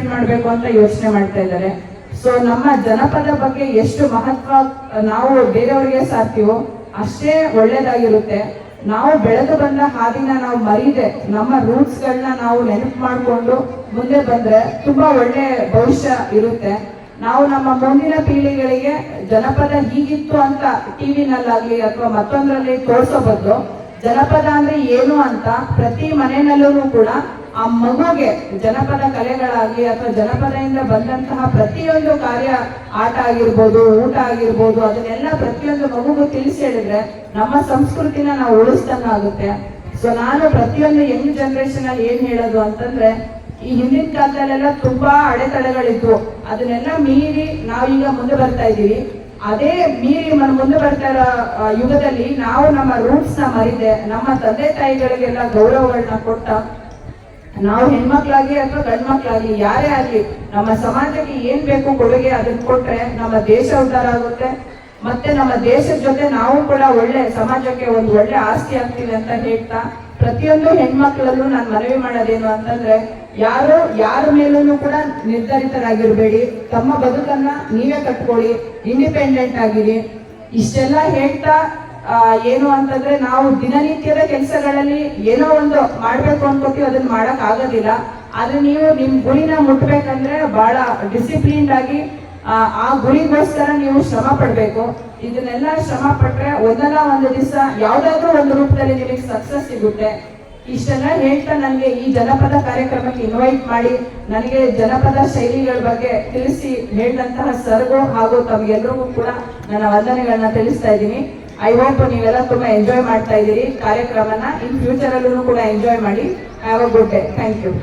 Spend ಮಾಡಬೇಕು ಅಂತ ಯೋಚನೆ ಮಾಡ್ತಾ ಇದ್ದಾರೆ. ಸೊ ನಮ್ಮ ಜನಪದ ಬಗ್ಗೆ ಎಷ್ಟು ಮಹತ್ವ ನಾವು ಬೇರೆಯವರಿಗೆ ಸಾರ್ತೀವೋ ಅಷ್ಟೇ ಒಳ್ಳೇದಾಗಿರುತ್ತೆ. ನಾವು ಬೆಳೆದು ಬಂದ ಹಾದಿನ ನಾವು ಮರೀದೆ ನಮ್ಮ ರೂಟ್ಸ್ಗಳನ್ನ ನಾವು ನೆನಪು ಮಾಡಿಕೊಂಡು ಮುಂದೆ ಬಂದ್ರೆ ತುಂಬಾ ಒಳ್ಳೆ ಭವಿಷ್ಯ ಇರುತ್ತೆ. ನಾವು ನಮ್ಮ ಮುಂದಿನ ಪೀಳಿಗೆಗಳಿಗೆ ಜನಪದ ಹೀಗಿತ್ತು ಅಂತ ಟಿವಿನಲ್ಲಾಗ್ಲಿ ಅಥವಾ ಮತ್ತೊಂದರಲ್ಲಿ ತೋರಿಸೋ ಬದಲು ಜನಪದ ಅಂದ್ರೆ ಏನು ಅಂತ ಪ್ರತಿ ಮನೆಯಲ್ಲೂ ಕೂಡ ಆ ಮಗುಗೆ ಜನಪದ ಕಲೆಗಳಾಗ್ಲಿ ಅಥವಾ ಜನಪದದಿಂದ ಬಂದಂತಹ ಪ್ರತಿಯೊಂದು ಕಾರ್ಯ, ಆಟ ಆಗಿರ್ಬೋದು, ಊಟ ಆಗಿರ್ಬೋದು, ಅದನ್ನೆಲ್ಲ ಪ್ರತಿಯೊಂದು ಮಗುಗೂ ತಿಳಿಸಿ ಹೇಳಿದ್ರೆ ನಮ್ಮ ಸಂಸ್ಕೃತಿನ ನಾವು ಉಳಿಸ್ದಂಗಾಗುತ್ತೆ. ಸೊ ನಾನು ಪ್ರತಿಯೊಂದು ಯಂಗ್ ಜನರೇಷನ್ ಅಲ್ಲಿ ಏನ್ ಹೇಳೋದು ಅಂತಂದ್ರೆ, ಈ ಹಿಂದಿನ ಕಾಲದಲ್ಲೆಲ್ಲ ತುಂಬಾ ಅಡೆತಡೆಗಳಿದ್ವು, ಅದನ್ನೆಲ್ಲ ಮೀರಿ ನಾವೀಗ ಮುಂದೆ ಬರ್ತಾ ಇದ್ದೀವಿ. ಅದೇ ಮೀರಿ ಮುಂದೆ ಬರ್ತಾ ಇರೋ ಯುಗದಲ್ಲಿ ನಾವು ನಮ್ಮ ರೂಟ್ಸ್ ನ ಮರಿದೆ ನಮ್ಮ ತಂದೆ ತಾಯಿಗಳಿಗೆಲ್ಲ ಗೌರವಗಳನ್ನ ಕೊಟ್ಟ ನಾವು ಹೆಣ್ಮಕ್ಳಾಗಿ ಅಥವಾ ಗಂಡ್ ಮಕ್ಳಾಗ್ಲಿ ಯಾರೇ ಆಗ್ಲಿ ನಮ್ಮ ಸಮಾಜಕ್ಕೆ ಏನ್ ಬೇಕು ಕೊಡುಗೆ ಅದನ್ನ ಕೊಟ್ರೆ ನಮ್ಮ ದೇಶ ಉದ್ಧಾರ ಆಗುತ್ತೆ. ಮತ್ತೆ ನಮ್ಮ ದೇಶದ ಜೊತೆ ನಾವು ಕೂಡ ಒಳ್ಳೆ ಸಮಾಜಕ್ಕೆ ಒಂದು ಒಳ್ಳೆ ಆಸ್ತಿ ಆಗ್ತೀವಿ ಅಂತ ಹೇಳ್ತಾ ಪ್ರತಿಯೊಂದು ಹೆಣ್ಮಕ್ಳಲ್ಲೂ ನಾನು ಮನವಿ ಮಾಡೋದೇನು ಅಂತಂದ್ರೆ, ಯಾರ ಮೇಲೂ ಕೂಡ ನಿರ್ಧರಿತರಾಗಿರ್ಬೇಡಿ, ತಮ್ಮ ಬದುಕನ್ನ ನೀವೇ ಕಟ್ಕೊಳ್ಳಿ, ಇಂಡಿಪೆಂಡೆಂಟ್ ಆಗಿರಿ. ಇಷ್ಟೆಲ್ಲ ಹೇಳ್ತಾ ಏನು ಅಂತಂದ್ರೆ, ನಾವು ದಿನನಿತ್ಯದ ಕೆಲಸಗಳಲ್ಲಿ ಏನೋ ಒಂದು ಮಾಡ್ಬೇಕು ಅನ್ಕೋತೀವಿ, ಅದನ್ನ ಮಾಡಕ್ ಆಗೋದಿಲ್ಲ. ಆದ್ರೆ ನೀವು ನಿಮ್ ಗುರಿನ ಮುಟ್ಬೇಕಂದ್ರೆ ಬಹಳ ಡಿಸಿಪ್ಲಿನ್ಡ್ ಆಗಿ ಆ ಗುರಿಗೋಸ್ಕರ ನೀವು ಶ್ರಮ ಪಡ್ಬೇಕು. ಇದನ್ನೆಲ್ಲ ಶ್ರಮ ಪಟ್ರೆ ಒಂದಲ್ಲ ಒಂದು ದಿವಸ ಯಾವ್ದಾದ್ರೂ ಒಂದು ರೂಪದಲ್ಲಿ ನಿಮಗೆ ಸಕ್ಸಸ್ ಸಿಗುತ್ತೆ. ಇಷ್ಟೆಲ್ಲ ಹೇಳ್ತಾ ನನಗೆ ಈ ಜನಪದ ಕಾರ್ಯಕ್ರಮಕ್ಕೆ ಇನ್ವೈಟ್ ಮಾಡಿ ನನಗೆ ಜನಪದ ಶೈಲಿಗಳ ಬಗ್ಗೆ ತಿಳಿಸಿ ಹೇಳಿದಂತಹ ಸರ್ಗೂ ಹಾಗೂ ತಮ್ಗೆಲ್ರಿಗೂ ಕೂಡ ನನ್ನ ವಂದನೆಗಳನ್ನ ತಿಳಿಸ್ತಾ ಇದ್ದೀನಿ. ಐ ಹೋಪ್ ನೀವೆಲ್ಲ ತುಂಬಾ ಎಂಜಾಯ್ ಮಾಡ್ತಾ ಇದ್ದೀರಿ ಕಾರ್ಯಕ್ರಮನ. ಇನ್ ಫ್ಯೂಚರ್ ಅಲ್ಲೂ ಕೂಡ ಎಂಜಾಯ್ ಮಾಡಿ. Have a good day. Thank you.